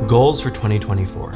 Goals for 2024.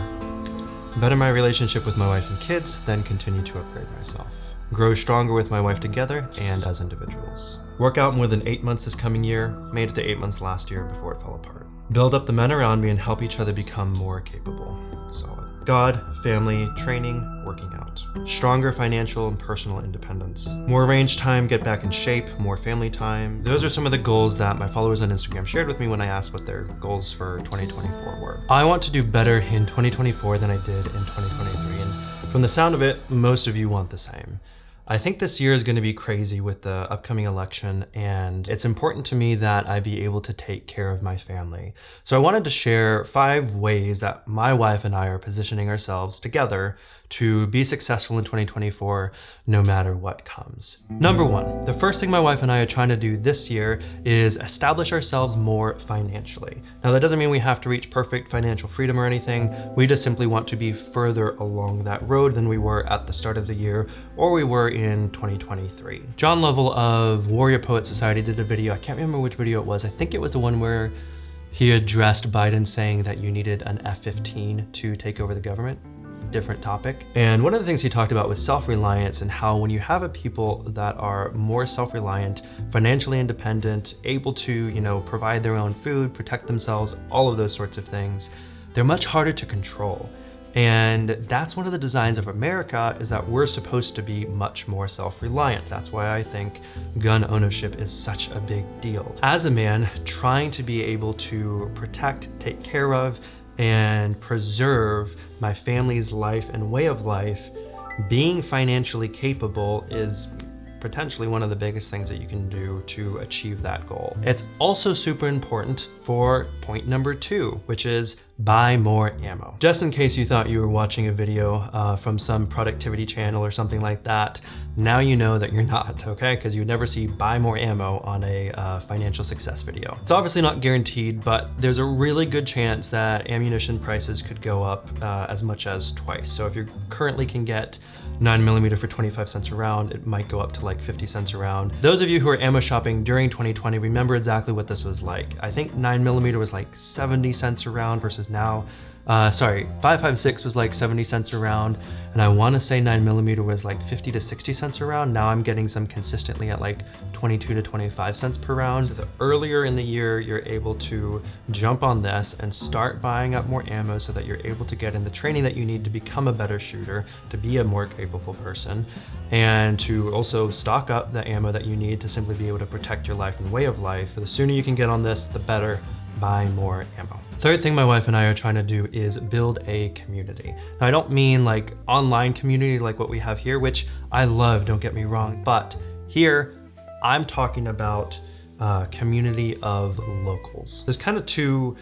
Better my relationship with my wife and kids, then continue to upgrade myself. Grow stronger with my wife together and as individuals. Work out more than 8 months this coming year, made it to 8 months last year before it fell apart. Build up the men around me and help each other become more capable. Solid. God, family, training, working out. Stronger financial and personal independence. More range time, get back in shape, more family time. Those are some of the goals that my followers on Instagram shared with me when I asked what their goals for 2024 were. I want to do better in 2024 than I did in 2023, and from the sound of it, most of you want the same. I think this year is going to be crazy with the upcoming election, and it's important to me that I be able to take care of my family. So I wanted to share 5 ways that my wife and I are positioning ourselves together to be successful in 2024, no matter what comes. Number 1, the first thing my wife and I are trying to do this year is establish ourselves more financially. Now, that doesn't mean we have to reach perfect financial freedom or anything. We just simply want to be further along that road than we were at the start of the year, or we were in 2023. John Lovell of Warrior Poet Society did a video. I can't remember which video it was. I think it was the one where he addressed Biden saying that you needed an F-15 to take over the government. Different topic. And one of the things he talked about was self-reliance, and how when you have a people that are more self-reliant, financially independent, able to, provide their own food, protect themselves, all of those sorts of things, they're much harder to control. And that's one of the designs of America, is that we're supposed to be much more self-reliant. That's why I think gun ownership is such a big deal. As a man, trying to be able to protect, take care of, and preserve my family's life and way of life, being financially capable is potentially one of the biggest things that you can do to achieve that goal. It's also super important for point number 2, which is buy more ammo. Just in case you thought you were watching a video from some productivity channel or something like that, now you know that you're not, okay? Because you would never see buy more ammo on a financial success video. It's obviously not guaranteed, but there's a really good chance that ammunition prices could go up as much as twice. So if you currently can get 9mm for 25 cents a round, it might go up to like 50 cents a round. Those of you who are ammo shopping during 2020 remember exactly what this was like. I think 9mm was like 70 cents a round versus now, 5.56 was like 70 cents a round, and I want to say 9mm was like 50 to 60 cents a round. Now I'm getting some consistently at like 22 to 25 cents per round. So the earlier in the year you're able to jump on this and start buying up more ammo so that you're able to get in the training that you need to become a better shooter, to be a more capable person, and to also stock up the ammo that you need to simply be able to protect your life and way of life. The sooner you can get on this, the better. Buy more ammo. Third thing my wife and I are trying to do is build a community. Now, I don't mean like online community like what we have here, which I love, don't get me wrong, but here I'm talking about community of locals. There's kind of two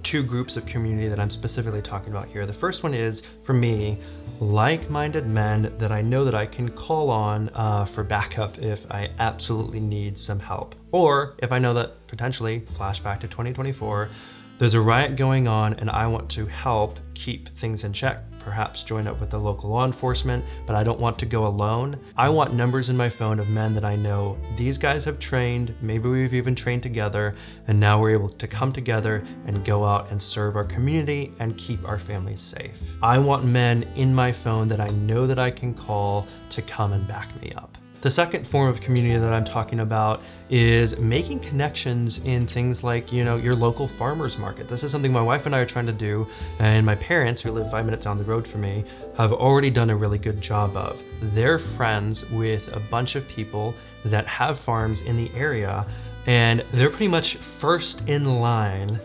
groups of community that I'm specifically talking about here. The first one is, for me, like-minded men that I know that I can call on for backup if I absolutely need some help. Or if I know that potentially, flashback to 2024, there's a riot going on and I want to help keep things in check, perhaps join up with the local law enforcement, but I don't want to go alone. I want numbers in my phone of men that I know these guys have trained, maybe we've even trained together, and now we're able to come together and go out and serve our community and keep our families safe. I want men in my phone that I know that I can call to come and back me up. The second form of community that I'm talking about is making connections in things like, your local farmer's market. This is something my wife and I are trying to do, and my parents, who live 5 minutes down the road from me, have already done a really good job of. They're friends with a bunch of people that have farms in the area, and they're pretty much first in line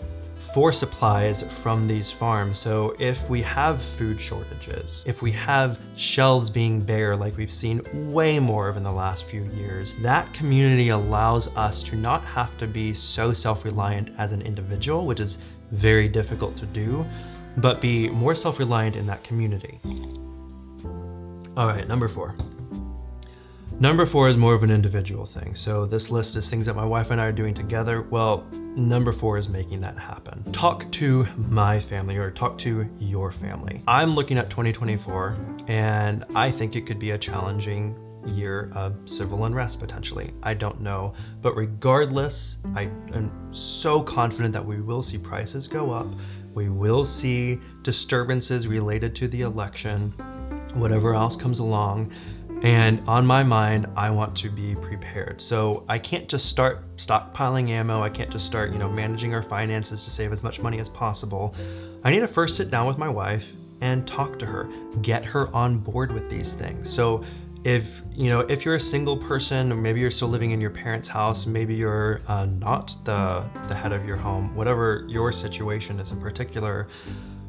for supplies from these farms. So if we have food shortages, if we have shelves being bare like we've seen way more of in the last few years, that community allows us to not have to be so self-reliant as an individual, which is very difficult to do, but be more self-reliant in that community. All right, number 4. Number 4 is more of an individual thing. So this list is things that my wife and I are doing together. Well, number 4 is making that happen. Talk to my family, or talk to your family. I'm looking at 2024, and I think it could be a challenging year of civil unrest potentially. I don't know, but regardless, I am so confident that we will see prices go up. We will see disturbances related to the election, whatever else comes along. And on my mind, I want to be prepared. So I can't just start stockpiling ammo. I can't just start, managing our finances to save as much money as possible. I need to first sit down with my wife and talk to her, get her on board with these things. So if you're a single person, or maybe you're still living in your parents' house, maybe you're not the head of your home, whatever your situation is in particular,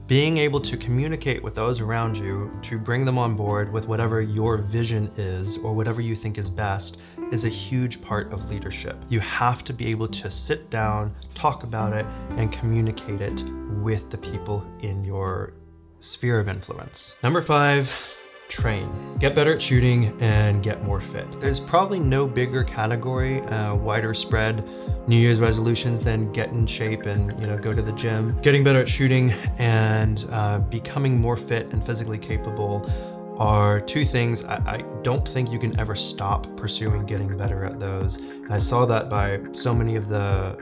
being able to communicate with those around you to bring them on board with whatever your vision is or whatever you think is best is a huge part of leadership. You have to be able to sit down, talk about it, and communicate it with the people in your sphere of influence. Number 5, train. Get better at shooting and get more fit. There's probably no bigger category, wider spread New Year's resolutions than get in shape and go to the gym. Getting better at shooting and becoming more fit and physically capable are two things I don't think you can ever stop pursuing getting better at those. And I saw that by so many of the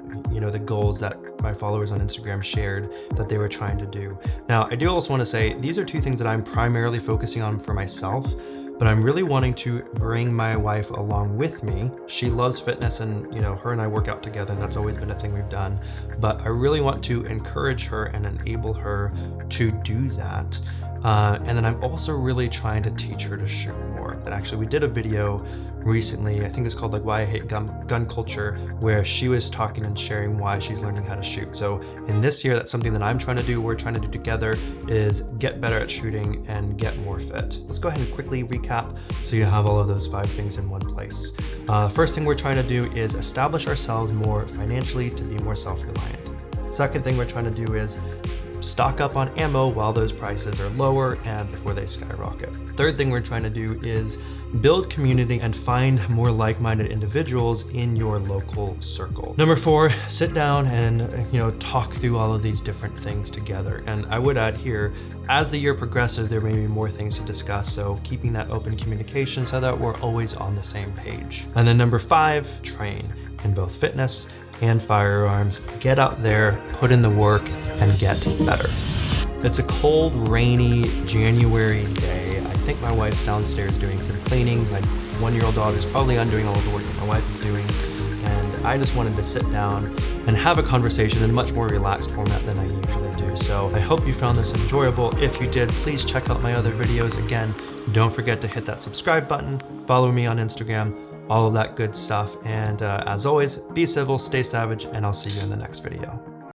goals that my followers on Instagram shared that they were trying to do. Now, I do also want to say these are two things that I'm primarily focusing on for myself, but I'm really wanting to bring my wife along with me. She loves fitness and, her and I work out together, and that's always been a thing we've done. But I really want to encourage her and enable her to do that. And then I'm also really trying to teach her to shoot more. And actually, we did a video recently, I think it's called Why I Hate Gun Culture, where she was talking and sharing why she's learning how to shoot. So in this year, that's something that I'm trying to do, we're trying to do together, is get better at shooting and get more fit. Let's go ahead and quickly recap so you have all of those 5 things in one place. First thing we're trying to do is establish ourselves more financially to be more self-reliant. Second thing we're trying to do is stock up on ammo while those prices are lower and before they skyrocket. Third thing we're trying to do is build community and find more like-minded individuals in your local circle. Number 4, sit down and talk through all of these different things together. And I would add here, as the year progresses, there may be more things to discuss, so keeping that open communication so that we're always on the same page. And then number 5, train in both fitness and firearms. Get out there, put in the work, and get better. It's a cold, rainy January day. I think my wife's downstairs doing some cleaning. My 1-year-old daughter's probably undoing all of the work that my wife is doing. And I just wanted to sit down and have a conversation in a much more relaxed format than I usually do. So I hope you found this enjoyable. If you did, please check out my other videos. Again, don't forget to hit that subscribe button, follow me on Instagram, all of that good stuff. And as always, be civil, stay savage, and I'll see you in the next video.